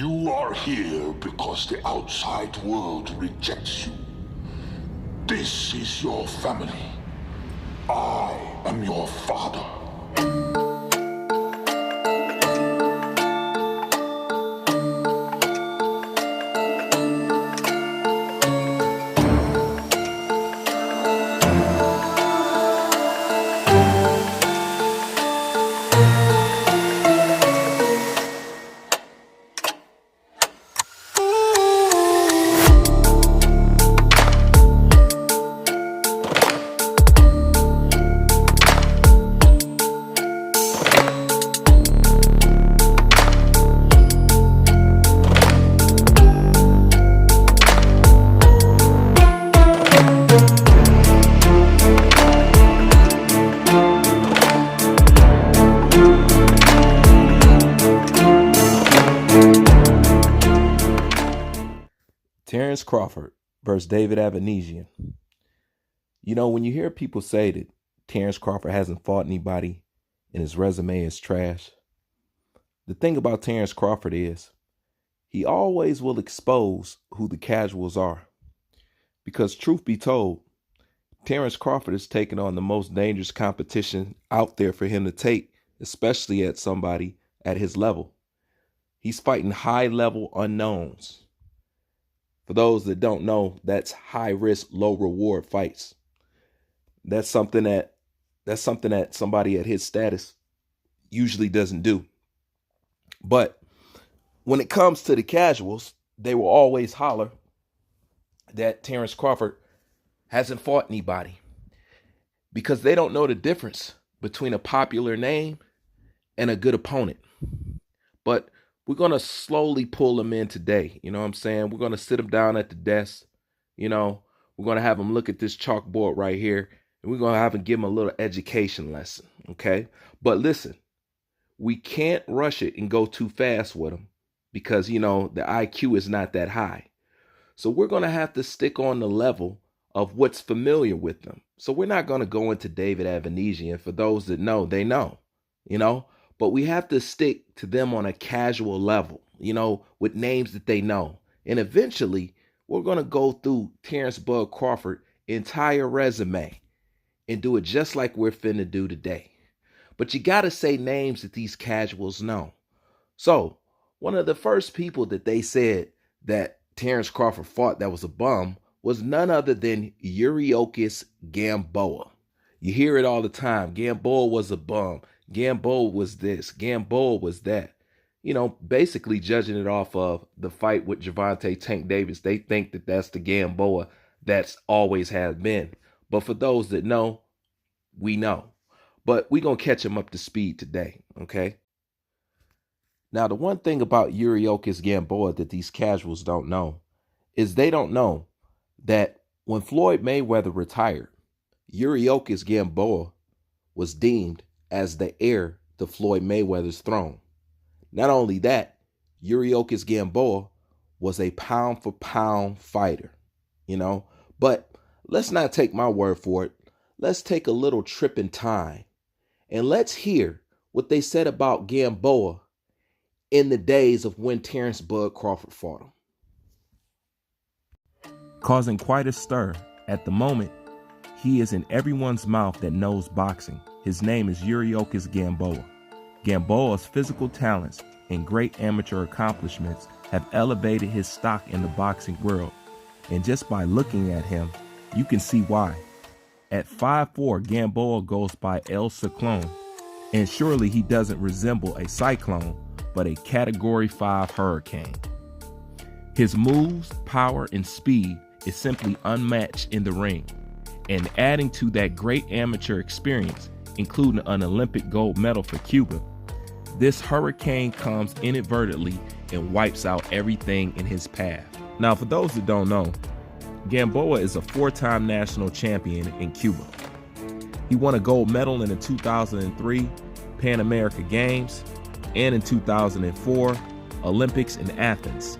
You are here because the outside world rejects you. This is your family. I am your father. Terrence Crawford versus David Avanesian. You know, when you hear people say that Terrence Crawford hasn't fought anybody and his resume is trash, the thing about Terrence Crawford is he always will expose who the casuals are. Because truth be told, Terrence Crawford is taking on the most dangerous competition out there for him to take, especially at somebody at his level. He's fighting high-level unknowns. For those that don't know, that's high risk, low reward fights. That's something that somebody at his status usually doesn't do. But when it comes to the casuals, they will always holler that Terrence Crawford hasn't fought anybody because they don't know the difference between a popular name and a good opponent. But we're going to slowly pull him in today. You know what I'm saying? We're going to sit him down at the desk. You know, we're going to have him look at this chalkboard right here, and we're going to have him give him a little education lesson. Okay. But listen, we can't rush it and go too fast with him because, you know, the IQ is not that high. So we're going to have to stick on the level of what's familiar with them. So we're not going to go into David Avanesian. For those that know, they know, you know. But we have to stick to them on a casual level, you know, with names that they know. And eventually, we're going to go through Terrence Bud Crawford's entire resume and do it just like we're finna do today. But you got to say names that these casuals know. So, one of the first people that they said that Terrence Crawford fought that was a bum was none other than Yuriokis Gamboa. You hear it all the time. Gamboa was a bum. Gamboa was this. Gamboa was that. You know, basically judging it off of the fight with Gervonta Tank Davis. They think that that's the Gamboa that's always has been. But for those that know, we know. But we're going to catch him up to speed today, okay? Now, the one thing about Yuriokis Gamboa that these casuals don't know is they don't know that when Floyd Mayweather retired, Yuriokis Gamboa was deemed as the heir to Floyd Mayweather's throne. Not only that, Yuriokis Gamboa was a pound for pound fighter, you know. But let's not take my word for it. Let's take a little trip in time and let's hear what they said about Gamboa in the days of when Terrence Bud Crawford fought him. Causing quite a stir at the moment, he is in everyone's mouth that knows boxing. His name is Yuriokis Gamboa. Gamboa's physical talents and great amateur accomplishments have elevated his stock in the boxing world. And just by looking at him, you can see why. At 5'4", Gamboa goes by El Cyclone. And surely he doesn't resemble a cyclone, but a Category 5 hurricane. His moves, power, and speed is simply unmatched in the ring. And adding to that great amateur experience, including an Olympic gold medal for Cuba, this hurricane comes inadvertently and wipes out everything in his path. Now, for those that don't know, Gamboa is a 4-time national champion in Cuba. He won a gold medal in the 2003 Pan American Games and in 2004 Olympics in Athens.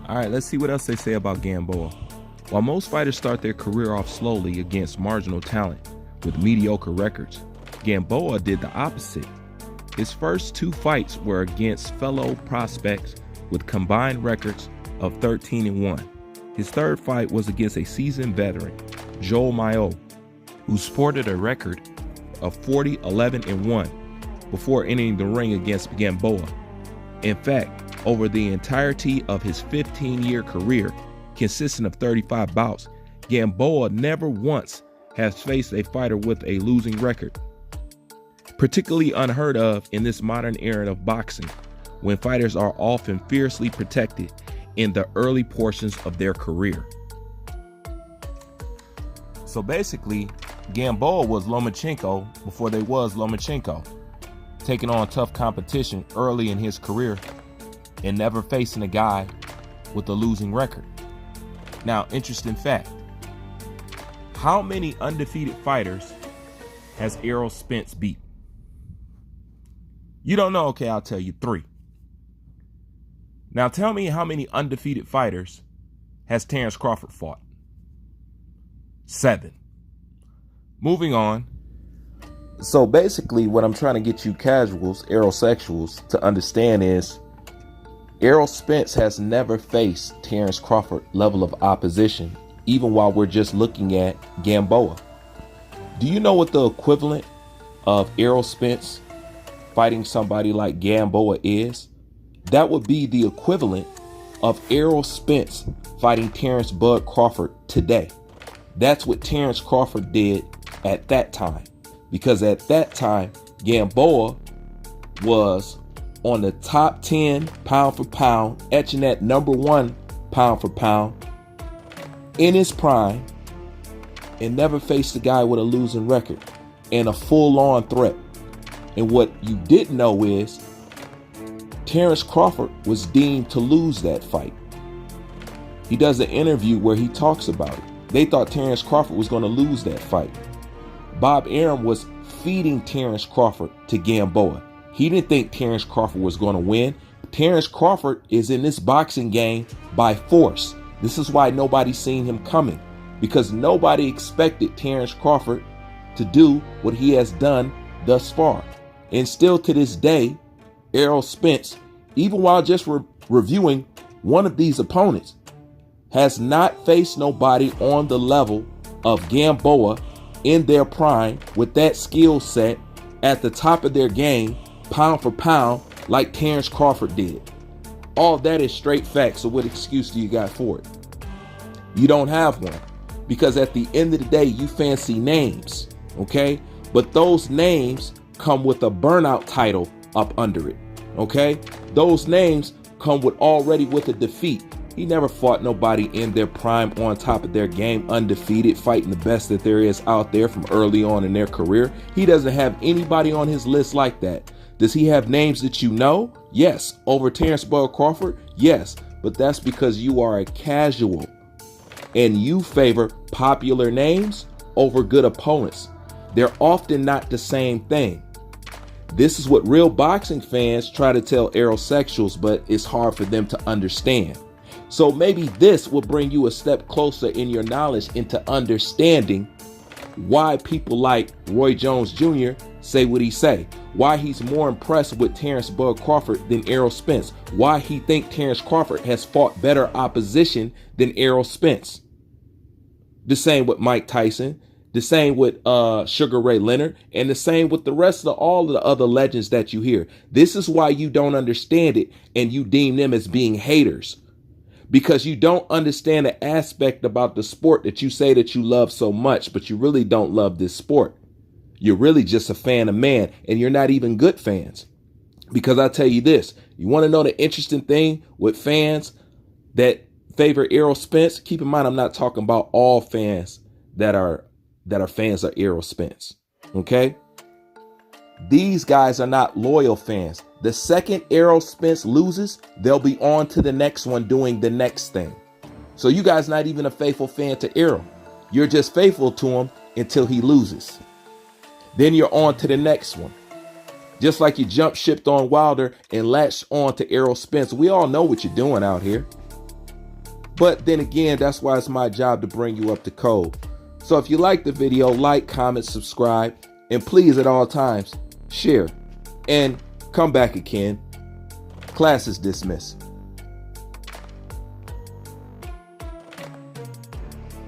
All right, let's see what else they say about Gamboa. While most fighters start their career off slowly against marginal talent with mediocre records, Gamboa did the opposite. His first 2 fights were against fellow prospects with combined records of 13-1. His third fight was against a seasoned veteran, Joel Mayo, who sported a record of 40-11-1 before entering the ring against Gamboa. In fact, over the entirety of his 15-year career, consisting of 35 bouts, Gamboa never once has faced a fighter with a losing record. Particularly unheard of in this modern era of boxing, when fighters are often fiercely protected in the early portions of their career. So basically, Gamboa was Lomachenko before they was Lomachenko, taking on tough competition early in his career and never facing a guy with a losing record. Now, interesting fact, how many undefeated fighters has Errol Spence beat? You don't know? Okay, I'll tell you, 3. Now tell me how many undefeated fighters has Terrence Crawford fought? 7. Moving on. So basically what I'm trying to get you casuals, aerosexuals, to understand is Errol Spence has never faced Terrence Crawford level of opposition, even while we're just looking at Gamboa. Do you know what the equivalent of Errol Spence fighting somebody like Gamboa is? That would be the equivalent of Errol Spence fighting Terrence Bud Crawford today. That's what Terrence Crawford did at that time. Because at that time, Gamboa was on the top 10 pound for pound, etching at number 1 pound for pound in his prime, and never faced a guy with a losing record and a full-on threat. And what you didn't know is Terrence Crawford was deemed to lose that fight. He does an interview where he talks about it. They thought Terrence Crawford was going to lose that fight. Bob Arum was feeding Terrence Crawford to Gamboa. He didn't think Terrence Crawford was going to win. Terrence Crawford is in this boxing game by force. This is why nobody's seen him coming, because nobody expected Terrence Crawford to do what he has done thus far. And still to this day, Errol Spence, even while just reviewing one of these opponents, has not faced nobody on the level of Gamboa in their prime with that skill set at the top of their game, pound for pound, like Terrence Crawford did. All that is straight facts. So what excuse do you got for it? You don't have one, because at the end of the day, you fancy names, okay? But those names come with a burnout title up under it, okay? Those names come with already with a defeat. He never fought nobody in their prime on top of their game, undefeated, fighting the best that there is out there from early on in their career. He doesn't have anybody on his list like that. Does he have names that you know? Yes. Over Terrence Bud Crawford? Yes. But that's because you are a casual and you favor popular names over good opponents. They're often not the same thing. This is what real boxing fans try to tell aerosexuals, but it's hard for them to understand. So maybe this will bring you a step closer in your knowledge into understanding why people like Roy Jones Jr. say what he say, why he's more impressed with Terrence Bud Crawford than Errol Spence, why he think Terrence Crawford has fought better opposition than Errol Spence. The same with Mike Tyson, the same with Sugar Ray Leonard, and the same with the rest of all of the other legends that you hear. This is why you don't understand it and you deem them as being haters. Because you don't understand the aspect about the sport that you say that you love so much, but you really don't love this sport. You're really just a fan of man, and you're not even good fans. Because I tell you this, you want to know the interesting thing with fans that favor Errol Spence? Keep in mind, I'm not talking about all fans that are fans of Errol Spence. Okay? These guys are not loyal fans. The second Errol Spence loses, they'll be on to the next one doing the next thing. So you guys not even a faithful fan to Errol. You're just faithful to him until he loses. Then you're on to the next one. Just like you jump shipped on Wilder and latched on to Errol Spence. We all know what you're doing out here. But then again, that's why it's my job to bring you up to code. So if you like the video, like, comment, subscribe, and please at all times, share. And come back again. Class is dismissed.